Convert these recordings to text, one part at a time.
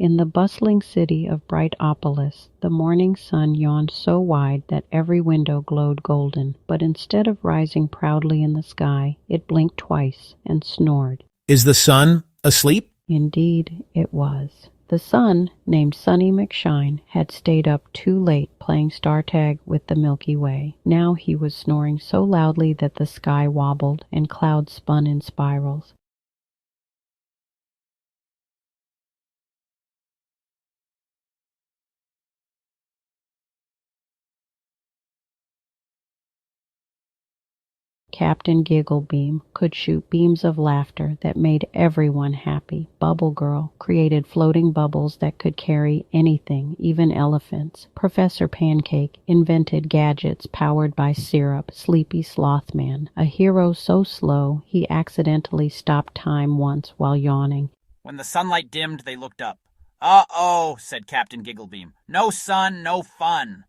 In the bustling city of Brightopolis, the morning sun yawned so wide that every window glowed golden, but instead of rising proudly in the sky, it blinked twice and snored. Is the sun asleep? Indeed, it was. The sun, named Sonny McShine, had stayed up too late playing star tag with the Milky Way. Now he was snoring so loudly that the sky wobbled and clouds spun in spirals. Captain Gigglebeam could shoot beams of laughter that made everyone happy. Bubble Girl created floating bubbles that could carry anything, even elephants. Professor Pancake invented gadgets powered by syrup. Sleepy Slothman, a hero so slow he accidentally stopped time once while yawning. When the sunlight dimmed, they looked up. "Uh-oh," said Captain Gigglebeam. "No sun, no fun."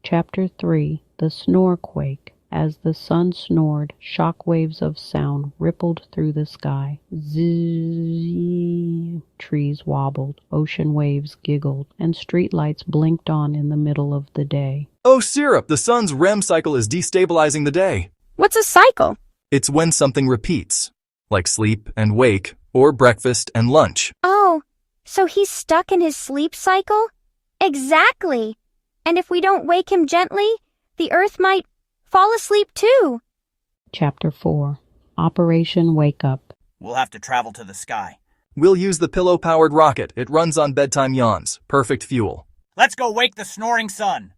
Chapter 3, The Snorequake. As the sun snored, shock waves of sound rippled through the sky. Zzz, trees wobbled, ocean waves giggled, and streetlights blinked on in the middle of the day. Oh, Syrup, the sun's REM cycle is destabilizing the day. What's a cycle? It's when something repeats, like sleep and wake, or breakfast and lunch. Oh, so he's stuck in his sleep cycle? Exactly. And if we don't wake him gently, the earth might fall asleep too. Chapter 4, Operation Wake Up. We'll have to travel to the sky. We'll use the pillow-powered rocket. It runs on bedtime yawns. Perfect fuel. Let's go wake the snoring sun.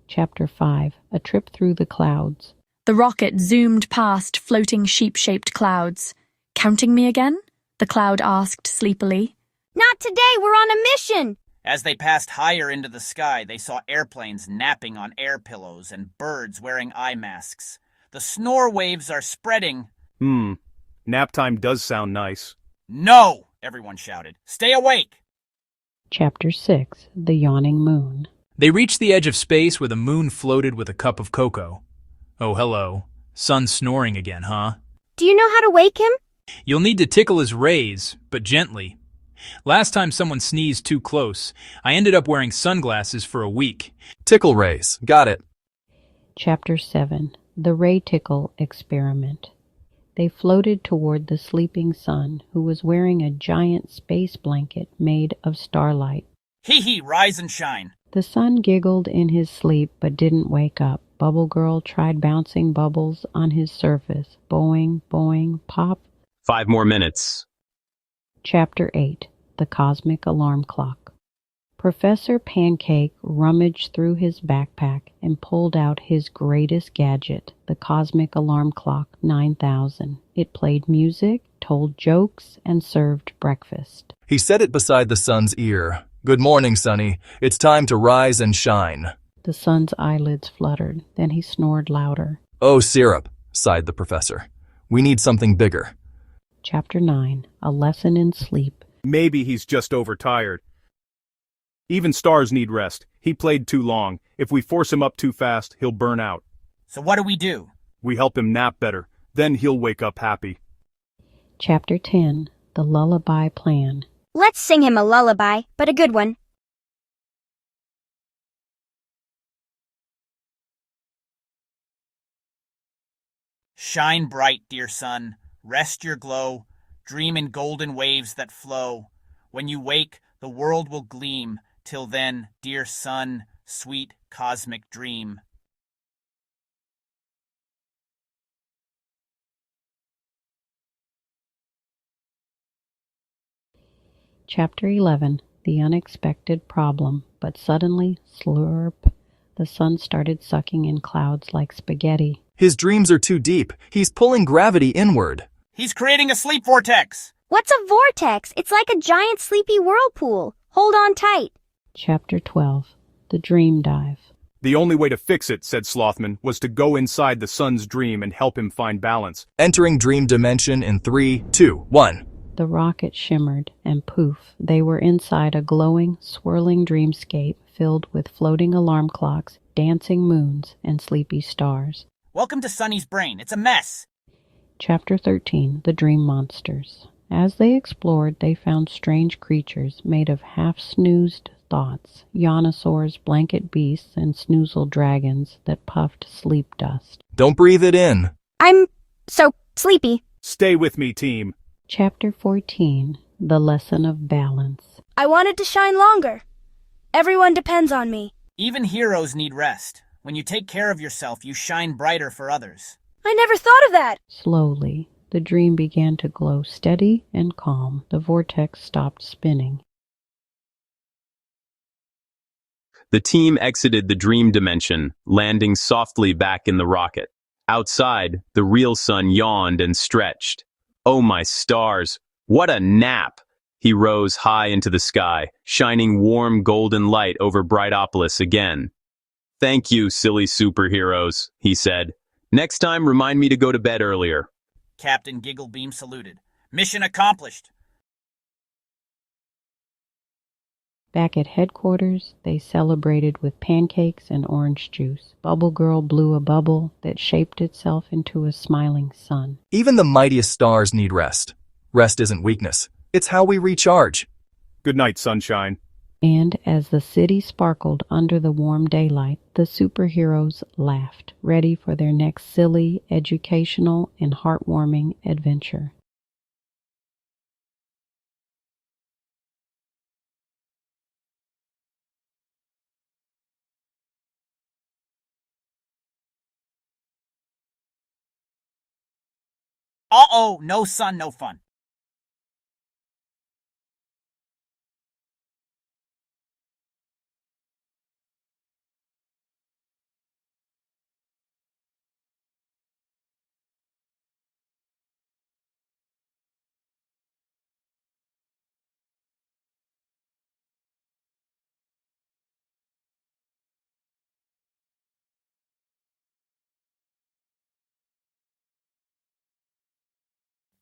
Chapter 5, A Trip Through the Clouds. The rocket zoomed past floating sheep-shaped clouds. "Counting me again?" the cloud asked sleepily. Not today, we're on a mission. As they passed higher into the sky, they saw airplanes napping on air pillows and birds wearing eye masks. The snore waves are spreading. Nap time does sound nice. "No!" everyone shouted. "Stay awake!" Chapter 6, The Yawning Moon. They reached the edge of space where the moon floated with a cup of cocoa. Oh, hello. Sun snoring again, huh? Do you know how to wake him? You'll need to tickle his rays, but gently. Last time someone sneezed too close, I ended up wearing sunglasses for a week. Tickle rays. Got it. Chapter 7, The Ray Tickle Experiment. They floated toward the sleeping sun, who was wearing a giant space blanket made of starlight. Hee, rise and shine. The sun giggled in his sleep but didn't wake up. Bubble Girl tried bouncing bubbles on his surface. Boing, boing, pop. 5 more minutes. Chapter 8, The Cosmic Alarm Clock. Professor Pancake rummaged through his backpack and pulled out his greatest gadget, the Cosmic Alarm Clock 9000. It played music, told jokes, and served breakfast. He set it beside the sun's ear. Good morning, Sonny. It's time to rise and shine. The sun's eyelids fluttered. Then he snored louder. Oh, Syrup, sighed the professor. We need something bigger. Chapter 9, A Lesson in Sleep. Maybe he's just overtired. Even stars need rest. He played too long. If we force him up too fast, he'll burn out. So what do? We help him nap better. Then he'll wake up happy. Chapter 10, The Lullaby Plan. Let's sing him a lullaby, but a good one. Shine bright, dear sun. Rest your glow. Dream in golden waves that flow. When you wake, the world will gleam. Till then, dear sun, sweet cosmic dream. Chapter 11, The Unexpected Problem. But suddenly, slurp, the sun started sucking in clouds like spaghetti. His dreams are too deep. He's pulling gravity inward. He's creating a sleep vortex. What's a vortex? It's like a giant sleepy whirlpool. Hold on tight. Chapter 12, The Dream Dive. The only way to fix it, said Slothman, was to go inside the sun's dream and help him find balance. Entering dream dimension in 3, 2, 1. The rocket shimmered, and poof, they were inside a glowing, swirling dreamscape filled with floating alarm clocks, dancing moons, and sleepy stars. Welcome to Sonny's brain. It's a mess. Chapter 13, The Dream Monsters. As they explored, they found strange creatures made of half-snoozed thoughts, yonosaurs, blanket beasts, and snoozle dragons that puffed sleep dust. Don't breathe it in. I'm so sleepy. Stay with me, team. Chapter 14. The Lesson of Balance. I wanted to shine longer. Everyone depends on me. Even heroes need rest. When you take care of yourself, you shine brighter for others. I never thought of that. Slowly, the dream began to glow steady and calm. The vortex stopped spinning. The team exited the dream dimension, landing softly back in the rocket. Outside, the real sun yawned and stretched. Oh my stars, what a nap! He rose high into the sky, shining warm golden light over Brightopolis again. Thank you, silly superheroes, he said. Next time, remind me to go to bed earlier. Captain Gigglebeam saluted. Mission accomplished. Back at headquarters, they celebrated with pancakes and orange juice. Bubble Girl blew a bubble that shaped itself into a smiling sun. Even the mightiest stars need rest. Rest isn't weakness. It's how we recharge. Good night, sunshine. And as the city sparkled under the warm daylight, the superheroes laughed, ready for their next silly, educational, and heartwarming adventure. Uh-oh, no sun, no fun.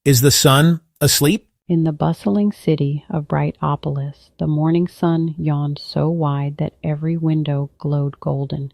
Is the sun asleep? In the bustling city of Brightopolis, the morning sun yawned so wide that every window glowed golden.